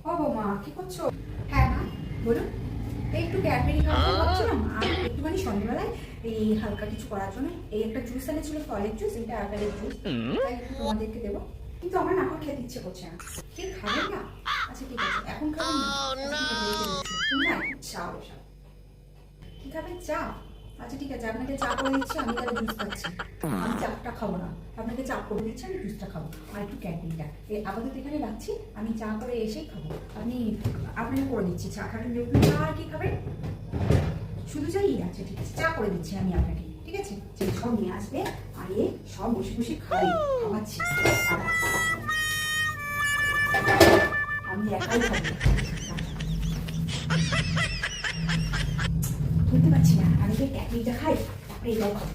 ও বৌমা কি করছো? হ্যাঁ মা বলুন। এই একটু ক্যাডবেরি খাওয়া ভাবছিলাম আর একটুখানি সন্ধ্যেবেলায় এই হালকা কিছু করার জন্য এই একটা জুস এনেছিল, ফলের জুস, এটা আপেলের জুস, তাই একটু তোমাদেরকে দেবো। কিন্তু আমার না এখন খেতে ইচ্ছে করছে না। কি খাবে না? আচ্ছা ঠিক আছে, এখন খাবেন না? আচ্ছা, ঠিক আছে, রেখে দিচ্ছি। তুমি না একটু চা বসা। কি খাবেন? চা? আচ্ছা ঠিক আছে, আপনাকে চা করে দিচ্ছি, আমি তাহলে জুস খাচ্ছি। আমি চাটা খাবো না, আপনাকে চা করে দিচ্ছি, আমি জুসটা খাবো আর একটু ক্যান্টিনটা এই আপাতত এখানে রাখছি। আমি চা করে এসেই খাবো। আপনি আপনাকে করে দিচ্ছি চা খাবেন, দেখুন চা আর কি খাবেন? শুধু চাই? আছে ঠিক আছে, চা করে দিচ্ছি আমি আপনাকে, ঠিক আছে? যে সব নিয়ে আসবে আর এ সব বসে বসে খাবে, খাওয়াচ্ছি। আমি একাই খাবো, বুঝতে পারছি না, আমি তো ক্যান্টিনটা খাই তারপরে এটাও খাবো।